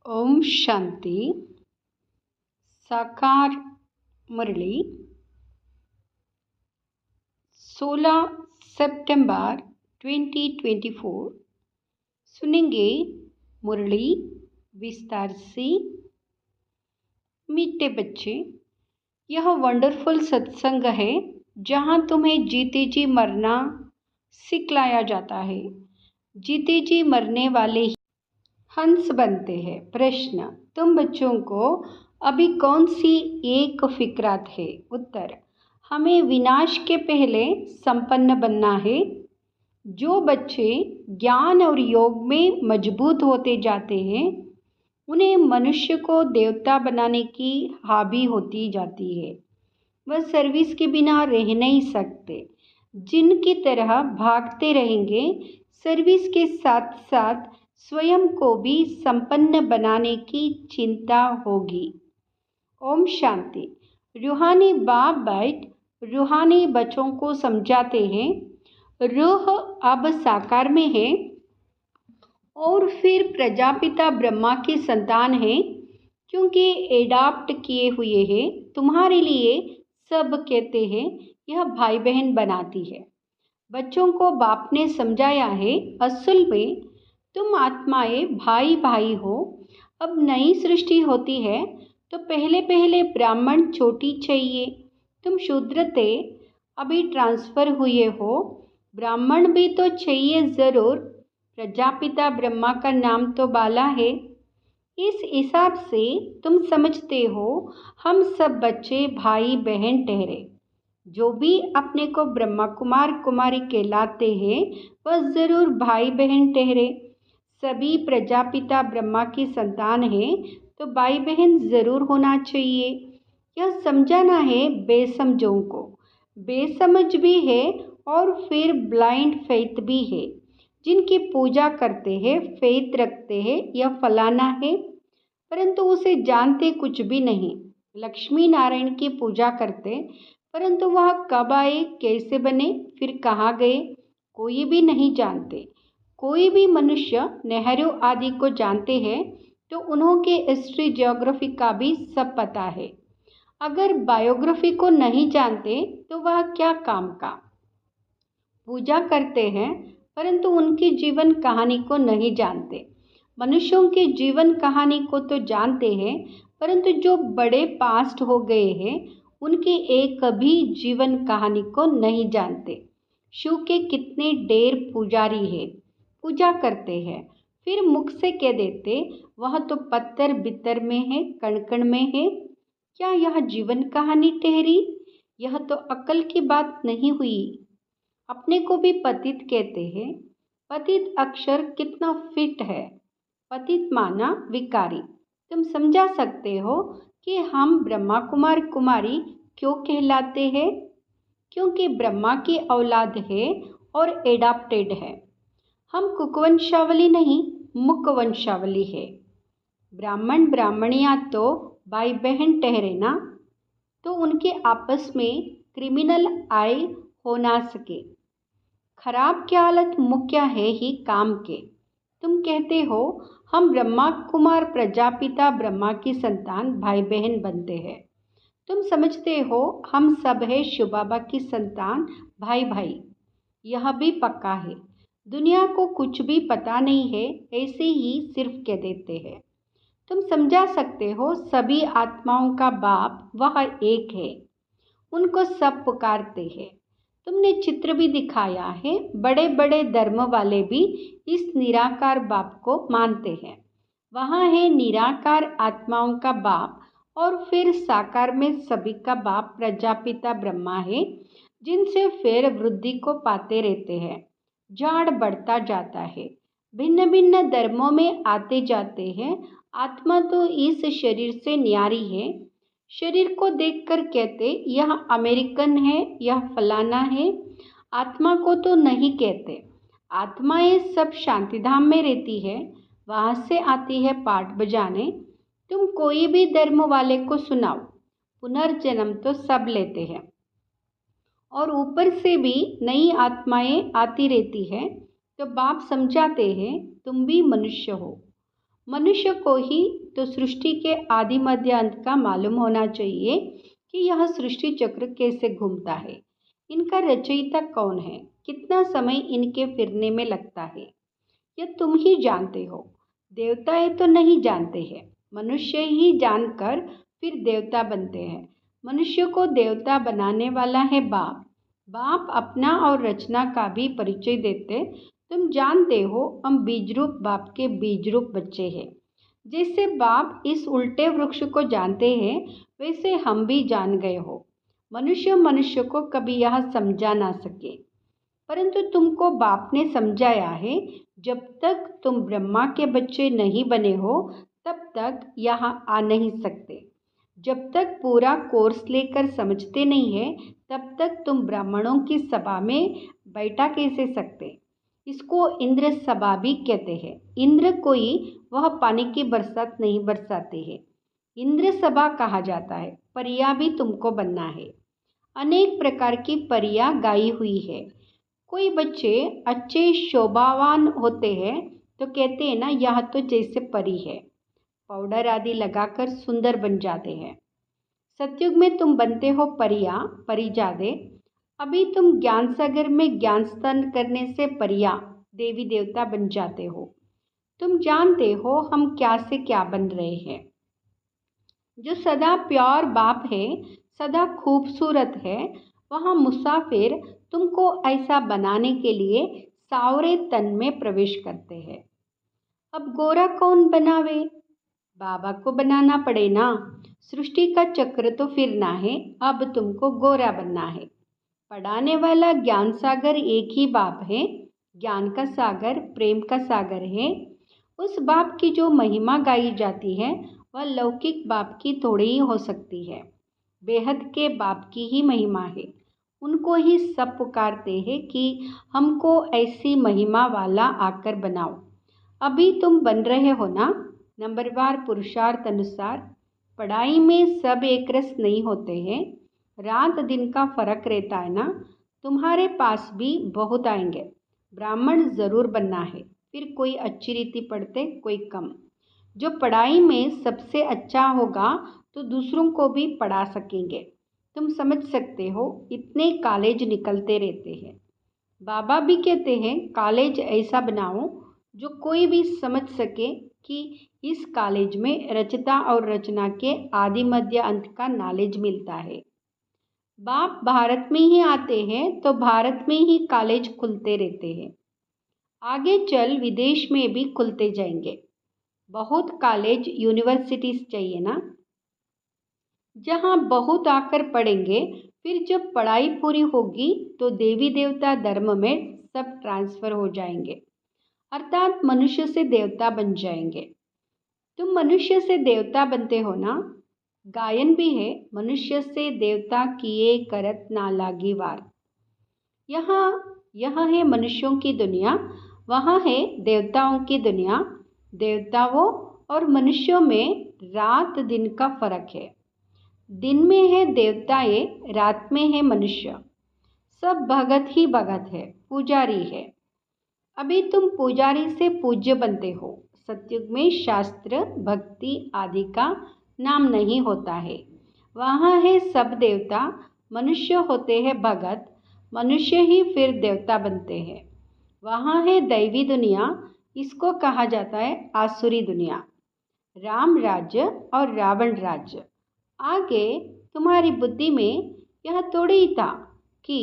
ओम शांति। साकार मुरली 16 सितंबर 2024। सुनेंगे मुरली विस्तार से। मीठे बच्चे, यह वंडरफुल सत्संग है जहाँ तुम्हें जीते जी मरना सिखलाया जाता है। जीते जी मरने वाले ही हंस बनते हैं। प्रश्न, तुम बच्चों को अभी कौन सी एक फिक्रात है? उत्तर, हमें विनाश के पहले संपन्न बनना है। जो बच्चे ज्ञान और योग में मजबूत होते जाते हैं उन्हें मनुष्य को देवता बनाने की हावी होती जाती है। वह सर्विस के बिना रह नहीं सकते। जिनकी तरह भागते रहेंगे, सर्विस के साथ साथ स्वयं को भी संपन्न बनाने की चिंता होगी। ओम शांति। रूहानी बाप बैठ रूहानी बच्चों को समझाते हैं। रूह अब साकार में है और फिर प्रजापिता ब्रह्मा की संतान है, क्योंकि एडाप्ट किए हुए हैं। तुम्हारे लिए सब कहते हैं यह भाई बहन बनाती है। बच्चों को बाप ने समझाया है, असल में तुम आत्माएं भाई भाई हो। अब नई सृष्टि होती है तो पहले पहले ब्राह्मण चोटी चाहिए। तुम शूद्र थे, अभी ट्रांसफर हुए हो, ब्राह्मण भी तो चाहिए ज़रूर। प्रजापिता ब्रह्मा का नाम तो बाला है। इस हिसाब से तुम समझते हो हम सब बच्चे भाई बहन ठहरे। जो भी अपने को ब्रह्मा कुमार कुमारी कहलाते हैं वह ज़रूर भाई बहन ठहरे। सभी प्रजापिता ब्रह्मा की संतान है तो भाई बहन ज़रूर होना चाहिए। यह समझाना है बेसमझों को। बेसमझ भी है और फिर ब्लाइंड फेथ भी है, जिनकी पूजा करते हैं, फेथ रखते हैं यह फलाना है, परंतु उसे जानते कुछ भी नहीं। लक्ष्मी नारायण की पूजा करते, परंतु वह कब आए, कैसे बने, फिर कहाँ गए, कोई भी नहीं जानते। कोई भी मनुष्य नेहरू आदि को जानते हैं तो उन्हों के हिस्ट्री जियोग्राफी का भी सब पता है। अगर बायोग्राफी को नहीं जानते तो वह क्या काम का। पूजा करते हैं परंतु उनकी जीवन कहानी को नहीं जानते। मनुष्यों की जीवन कहानी को तो जानते हैं, परंतु जो बड़े पास्ट हो गए हैं उनकी एक भी जीवन कहानी को नहीं जानते। शिव के कितने ढेर पुजारी है, पूजा करते हैं, फिर मुख से कह देते वह तो पत्थर बित्तर में है, कण कण में है। क्या यह जीवन कहानी ठहरी? यह तो अकल की बात नहीं हुई। अपने को भी पतित कहते हैं। पतित अक्षर कितना फिट है। पतित माना विकारी। तुम समझा सकते हो कि हम ब्रह्मा कुमार कुमारी क्यों कहलाते हैं? क्योंकि ब्रह्मा की औलाद है और एडाप्टेड है। हम कुकवंशावली नहीं, मुकवंशावली है। ब्राह्मण ब्राह्मणियाँ तो भाई बहन ठहरे ना, तो उनके आपस में क्रिमिनल आए हो ना सके। खराब की हालत मुख्य है ही काम के। तुम कहते हो हम ब्रह्मा कुमार प्रजापिता ब्रह्मा की संतान भाई बहन बनते हैं। तुम समझते हो हम सब है शिव बाबा की संतान भाई भाई। यह भी पक्का है। दुनिया को कुछ भी पता नहीं है, ऐसे ही सिर्फ कह देते हैं। तुम समझा सकते हो सभी आत्माओं का बाप वह एक है, उनको सब पुकारते हैं। तुमने चित्र भी दिखाया है, बड़े बड़े धर्म वाले भी इस निराकार बाप को मानते हैं। वहाँ है निराकार आत्माओं का बाप और फिर साकार में सभी का बाप प्रजापिता ब्रह्मा है, जिनसे फिर वृद्धि को पाते रहते हैं। झाड़ बढ़ता जाता है, भिन्न भिन्न धर्मों में आते जाते हैं। आत्मा तो इस शरीर से न्यारी है। शरीर को देखकर कहते यह अमेरिकन है, यह फलाना है। आत्मा को तो नहीं कहते। आत्माएं सब शांतिधाम में रहती है, वहाँ से आती है पाठ बजाने। तुम कोई भी धर्म वाले को सुनाओ, पुनर्जन्म तो सब लेते हैं और ऊपर से भी नई आत्माएं आती रहती है। तो बाप समझाते हैं तुम भी मनुष्य हो। मनुष्य को ही तो सृष्टि के आदि मध्य अंत का मालूम होना चाहिए कि यह सृष्टि चक्र कैसे घूमता है, इनका रचयिता कौन है, कितना समय इनके फिरने में लगता है, यह तुम ही जानते हो। देवताएं तो नहीं जानते हैं, मनुष्य ही जानकर फिर देवता बनते हैं। मनुष्य को देवता बनाने वाला है बाप। बाप अपना और रचना का भी परिचय देते। तुम जानते हो हम बीजरूप बाप के बीजरूप बच्चे हैं। जैसे बाप इस उल्टे वृक्ष को जानते हैं, वैसे हम भी जान गए हो। मनुष्य मनुष्य को कभी यह समझा ना सके, परंतु तुमको बाप ने समझाया है। जब तक तुम ब्रह्मा के बच्चे नहीं बने हो, तब तक यहाँ आ नहीं सकते। जब तक पूरा कोर्स लेकर समझते नहीं है, तब तक तुम ब्राह्मणों की सभा में बैठा कैसे सकते। इसको इंद्र सभा भी कहते हैं। इंद्र कोई वह पानी की बरसात नहीं बरसाते हैं, इंद्र सभा कहा जाता है। परिया भी तुमको बनना है। अनेक प्रकार की परिया गाई हुई है। कोई बच्चे अच्छे शोभावान होते हैं तो कहते हैं ना, यह तो जैसे परी है। पाउडर आदि लगाकर सुंदर बन जाते हैं। सतयुग में तुम बनते हो परिया, परिजादे। अभी तुम ज्ञान सागर में ज्ञान स्नान करने से परिया, देवी देवता बन जाते हो। तुम जानते हो हम क्या से क्या बन रहे हैं। जो सदा प्योर बाप है, सदा खूबसूरत है, वहाँ मुसाफिर तुमको ऐसा बनाने के लिए सावरे तन में प्रवेश करते हैं। अब गोरा कौन बनावे? बाबा को बनाना पड़े ना। सृष्टि का चक्र तो फिरना है, अब तुमको गोरा बनना है। पढ़ाने वाला ज्ञान सागर एक ही बाप है। ज्ञान का सागर प्रेम का सागर है। उस बाप की जो महिमा गाई जाती है, वह लौकिक बाप की थोड़ी ही हो सकती है। बेहद के बाप की ही महिमा है। उनको ही सब पुकारते हैं कि हमको ऐसी महिमा वाला आकर बनाओ। अभी तुम बन रहे हो ना, नंबरवार पुरुषार्थ अनुसार। पढ़ाई में सब एक रस नहीं होते हैं, रात दिन का फर्क रहता है ना। तुम्हारे पास भी बहुत आएंगे। ब्राह्मण ज़रूर बनना है, फिर कोई अच्छी रीति पढ़ते, कोई कम। जो पढ़ाई में सबसे अच्छा होगा तो दूसरों को भी पढ़ा सकेंगे। तुम समझ सकते हो, इतने कॉलेज निकलते रहते हैं। बाबा भी कहते हैं कॉलेज ऐसा बनाओ जो कोई भी समझ सके कि इस कॉलेज में रचता और रचना के आदि मध्य अंत का नॉलेज मिलता है। बाप भारत में ही आते हैं तो भारत में ही कॉलेज खुलते रहते हैं। आगे चल विदेश में भी खुलते जाएंगे। बहुत कॉलेज यूनिवर्सिटीज़ चाहिए ना, जहाँ बहुत आकर पढ़ेंगे। फिर जब पढ़ाई पूरी होगी तो देवी देवता धर्म में सब ट्रांसफ़र हो जाएंगे, अर्थात मनुष्य से देवता बन जाएंगे। तुम मनुष्य से देवता बनते हो ना। गायन भी है, मनुष्य से देवता किए करत ना लागी वार। यह है मनुष्यों की दुनिया, वहाँ है देवताओं की दुनिया। देवताओं और मनुष्यों में रात दिन का फर्क है। दिन में है देवताएं, रात में है मनुष्य। सब भगत ही भगत है, पुजारी है। अभी तुम पुजारी से पूज्य बनते हो। सतयुग में शास्त्र भक्ति आदि का नाम नहीं होता है। वहाँ है सब देवता, मनुष्य होते हैं भगत। मनुष्य ही फिर देवता बनते हैं। वहाँ है दैवी दुनिया, इसको कहा जाता है आसुरी दुनिया। राम राज्य और रावण राज्य। आगे तुम्हारी बुद्धि में यह थोड़ी ही था कि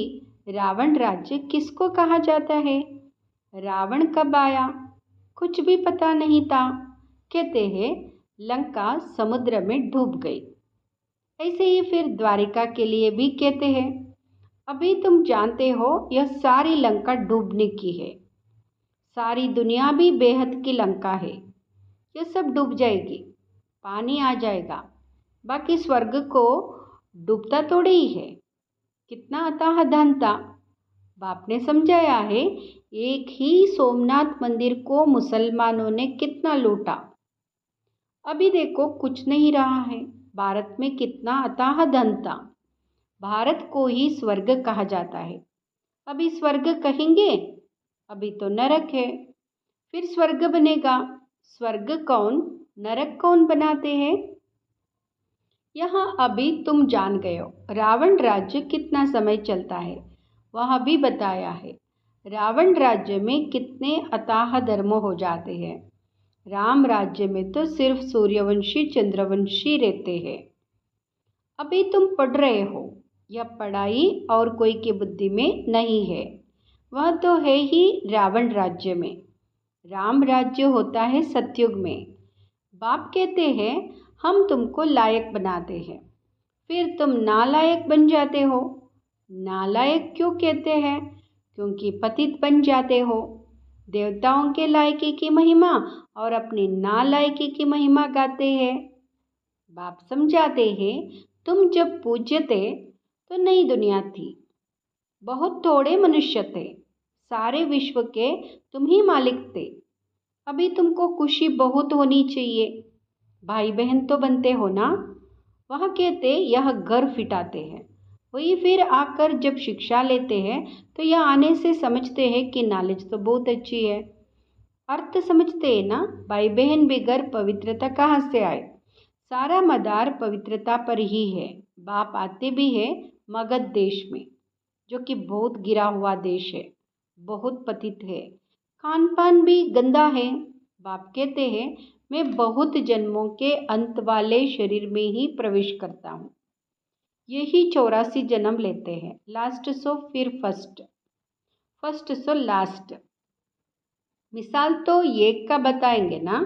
रावण राज्य किसको कहा जाता है। रावण कब आया, कुछ भी पता नहीं था। कहते हैं लंका समुद्र में डूब गई। ऐसे ही फिर द्वारिका के लिए भी कहते हैं। अभी तुम जानते हो यह सारी लंका डूबने की है। सारी दुनिया भी बेहद की लंका है। यह सब डूब जाएगी, पानी आ जाएगा। बाकी स्वर्ग को डूबता थोड़ी ही है। कितना अथाह धन था। बाप ने समझाया है, एक ही सोमनाथ मंदिर को मुसलमानों ने कितना लूटा। अभी देखो कुछ नहीं रहा है। भारत में कितना अथाह धन था। भारत को ही स्वर्ग कहा जाता है। अभी स्वर्ग कहेंगे, अभी तो नरक है। फिर स्वर्ग बनेगा। स्वर्ग कौन, नरक कौन बनाते हैं? यहाँ अभी तुम जान गए हो। रावण राज्य कितना समय चलता है वह भी बताया है। रावण राज्य में कितने अथाह धर्म हो जाते हैं। राम राज्य में तो सिर्फ सूर्यवंशी चंद्रवंशी रहते हैं। अभी तुम पढ़ रहे हो, यह पढ़ाई और कोई की बुद्धि में नहीं है, वह तो है ही रावण राज्य में। राम राज्य होता है सतयुग में। बाप कहते हैं हम तुमको लायक बनाते हैं, फिर तुम नालायक बन जाते हो। नालायक क्यों कहते हैं? क्योंकि पतित बन जाते हो। देवताओं के लायकी की महिमा और अपनी नालायकी की महिमा गाते हैं। बाप समझाते हैं तुम जब पूज्य थे तो नई दुनिया थी, बहुत थोड़े मनुष्य थे, सारे विश्व के तुम ही मालिक थे। अभी तुमको खुशी बहुत होनी चाहिए, भाई बहन तो बनते हो ना। वह कहते यह घर फिटाते हैं, वही फिर आकर जब शिक्षा लेते हैं तो यह आने से समझते हैं कि नॉलेज तो बहुत अच्छी है। अर्थ समझते हैं ना, भाई बहन बगैर पवित्रता कहाँ से आए? सारा मदार पवित्रता पर ही है। बाप आते भी है मगध देश में, जो कि बहुत गिरा हुआ देश है, बहुत पतित है, खान पान भी गंदा है। बाप कहते हैं मैं बहुत जन्मों के अंत वाले शरीर में ही प्रवेश करता हूँ। यही 84 जन्म लेते हैं, लास्ट सो फिर फर्स्ट, फर्स्ट सो लास्ट। मिसाल तो एक का बताएंगे ना,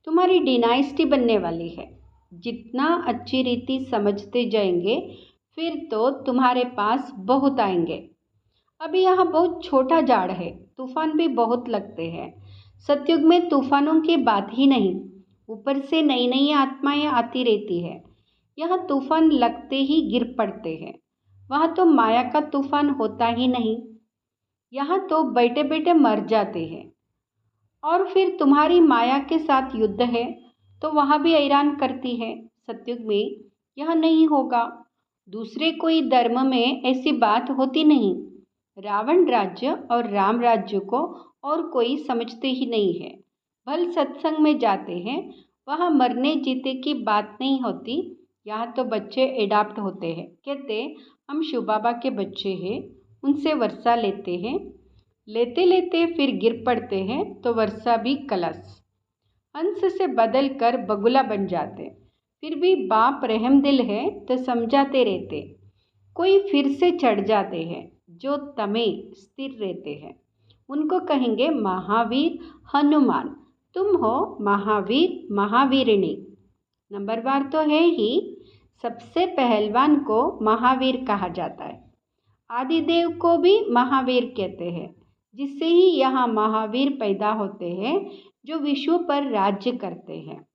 तुम्हारी डिनाइस्टी बनने वाली है। जितना अच्छी रीति समझते जाएंगे फिर तो तुम्हारे पास बहुत आएंगे। अभी यहाँ बहुत छोटा झाड़ है, तूफान भी बहुत लगते हैं। सतयुग में तूफानों की बात ही नहीं, ऊपर से नई नई आत्माएं आती रहती है। यहाँ तूफान लगते ही गिर पड़ते हैं। वहाँ तो माया का तूफान होता ही नहीं, यहाँ तो बैठे बैठे मर जाते हैं। और फिर तुम्हारी माया के साथ युद्ध है तो वहाँ भी हैरान करती है। सतयुग में यह नहीं होगा। दूसरे कोई धर्म में ऐसी बात होती नहीं। रावण राज्य और राम राज्य को और कोई समझते ही नहीं है। भल सत्संग में जाते हैं, वहाँ मरने जीते की बात नहीं होती। यहाँ तो बच्चे एडाप्ट होते हैं, कहते हम शिव बाबा के बच्चे हैं, उनसे वर्षा लेते हैं, लेते लेते फिर गिर पड़ते हैं तो वर्षा भी कलश, अंश से बदल कर बगुला बन जाते। फिर भी बाप रहम दिल है तो समझाते रहते। कोई फिर से चढ़ जाते हैं जो तमे स्थिर रहते हैं, उनको कहेंगे महावीर हनुमान। तुम हो महावीर महावीरिणी। नंबरवार तो है ही, सबसे पहलवान को महावीर कहा जाता है। आदिदेव को भी महावीर कहते हैं, जिससे ही यहाँ महावीर पैदा होते हैं जो विश्व पर राज्य करते हैं।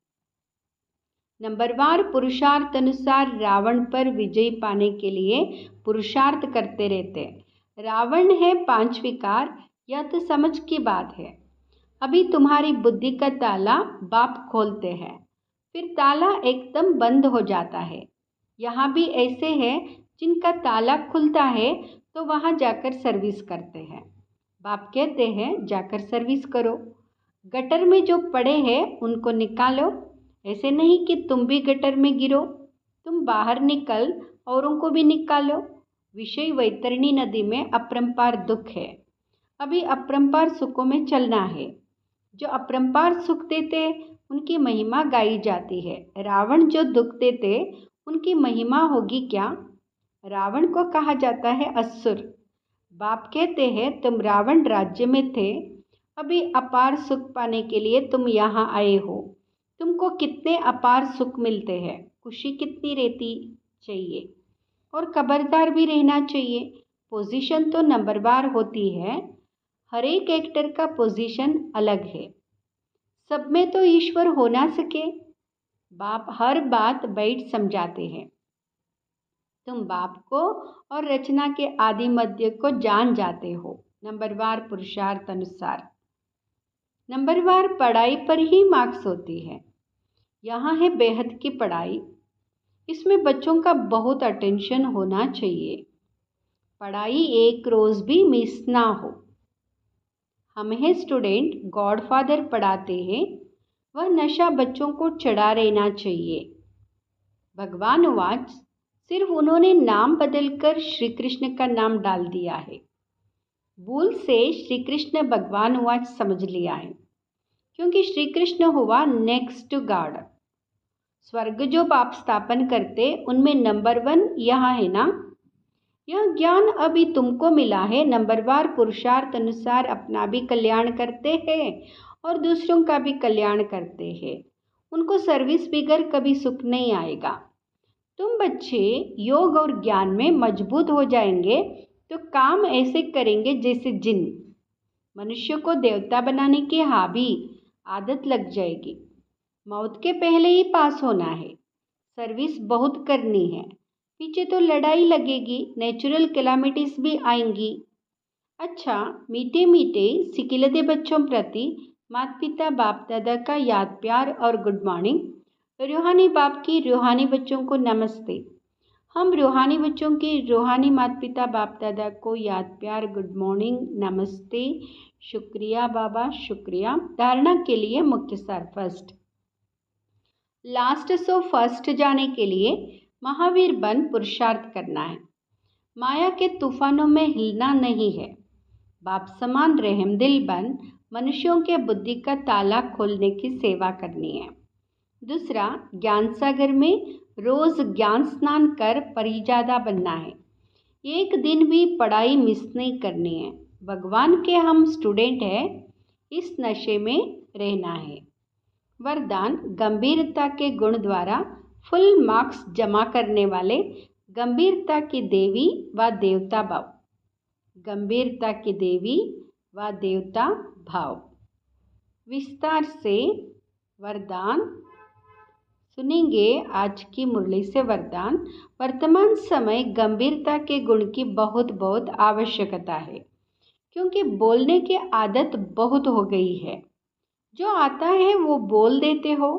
नंबरवार पुरुषार्थ अनुसार रावण पर विजय पाने के लिए पुरुषार्थ करते रहते। रावण है 5 विकार, यह तो समझ की बात है। अभी तुम्हारी बुद्धि का ताला बाप खोलते हैं, फिर ताला एकदम बंद हो जाता है। यहाँ भी ऐसे हैं जिनका ताला खुलता है तो वहाँ जाकर सर्विस करते हैं। बाप कहते हैं जाकर सर्विस करो। गटर में जो पड़े हैं उनको निकालो। ऐसे नहीं कि तुम भी गटर में गिरो, तुम बाहर निकल औरों को भी निकालो। विषय वैतरणी नदी में अपरंपार दुख है, अभी अपरंपार सुखों में चलना है। जो अपरंपार सुख देते उनकी महिमा गाई जाती है। रावण जो दुख देते उनकी महिमा होगी क्या? रावण को कहा जाता है असुर। बाप कहते हैं तुम रावण राज्य में थे, अभी अपार सुख पाने के लिए तुम यहाँ आए हो। तुमको कितने अपार सुख मिलते हैं, खुशी कितनी रहती चाहिए, और खबरदार भी रहना चाहिए। पोजीशन तो नंबरवार होती है, हर एक एक्टर का पोजीशन अलग है। सब में तो ईश्वर हो ना सके। बाप हर बात बैठ समझाते हैं। तुम बाप को और रचना के आदि मध्य को जान जाते हो। नंबरवार पुरुषार्थ अनुसार। नंबरवार पढ़ाई पर ही मार्क्स होती है। यहाँ है बेहद की पढ़ाई, इसमें बच्चों का बहुत अटेंशन होना चाहिए। पढ़ाई एक रोज़ भी मिस ना हो। हम हैं स्टूडेंट, गॉडफादर पढ़ाते हैं, वह नशा बच्चों को चढ़ा रहना चाहिए। भगवान उवाच, सिर्फ उन्होंने नाम बदलकर श्री कृष्ण का नाम डाल दिया है। भूल से श्री कृष्ण भगवान उवाच समझ लिया है, क्योंकि श्री कृष्ण हुआ नेक्स्ट टू गॉड। स्वर्ग जो पाप स्थापन करते उनमें नंबर 1 यहाँ है ना। यह ज्ञान अभी तुमको मिला है। नंबरवार पुरुषार्थ अनुसार अपना भी कल्याण करते हैं और दूसरों का भी कल्याण करते हैं। उनको सर्विस बिगर कभी सुख नहीं आएगा। तुम बच्चे योग और ज्ञान में मजबूत हो जाएंगे तो काम ऐसे करेंगे जैसे जिन। मनुष्य को देवता बनाने की हावी आदत लग जाएगी। मौत के पहले ही पास होना है। सर्विस बहुत करनी है। पीछे तो लड़ाई लगेगी, नेचुरल कैलामिटीज भी आएंगी। अच्छा, मीठे मीठे सिकिलते बच्चों प्रति माता पिता बाप दादा का याद प्यार और गुड मॉर्निंग। रूहानी बाप की रूहानी बच्चों को नमस्ते। हम रूहानी बच्चों के रूहानी माता पिता बाप दादा को याद प्यार गुड मॉर्निंग नमस्ते। शुक्रिया बाबा, शुक्रिया। धारणा के लिए मुख्य सार। फर्स्ट, लास्ट सो फर्स्ट जाने के लिए महावीर बन पुरुषार्थ करना है। माया के तूफानों में हिलना नहीं है। बाप समान रहमदिल बन मनुष्यों के बुद्धि का ताला खोलने की सेवा करनी है। दूसरा, ज्ञान सागर में रोज ज्ञान स्नान कर परिजादा बनना है। एक दिन भी पढ़ाई मिस नहीं करनी है। भगवान के हम स्टूडेंट हैं, इस नशे में रहना है। वरदान, गंभीरता के गुण द्वारा फुल मार्क्स जमा करने वाले गंभीरता की देवी व देवता भाव। गंभीरता की देवी व देवता भाव। विस्तार से वरदान सुनेंगे आज की मुरली से। वरदान, वर्तमान समय गंभीरता के गुण की बहुत बहुत आवश्यकता है, क्योंकि बोलने की आदत बहुत हो गई है। जो आता है वो बोल देते हो।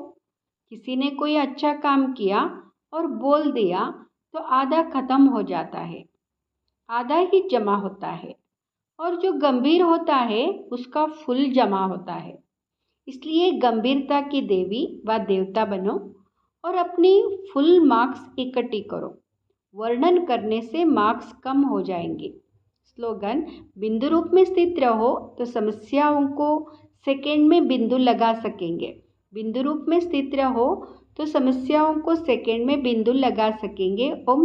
किसी ने कोई अच्छा काम किया और बोल दिया तो आधा खत्म हो जाता है, आधा ही जमा होता है। और जो गंभीर होता है उसका फुल जमा होता है। इसलिए गंभीरता की देवी व देवता बनो और अपनी फुल मार्क्स इकट्ठी करो। वर्णन करने से मार्क्स कम हो जाएंगे। स्लोगन, बिंदु रूप में स्थित रहो तो समस्याओं को सेकेंड में बिंदु लगा सकेंगे। बिंदु रूप में स्थित रहो तो समस्याओं को सेकेंड में बिंदु लगा सकेंगे। ओम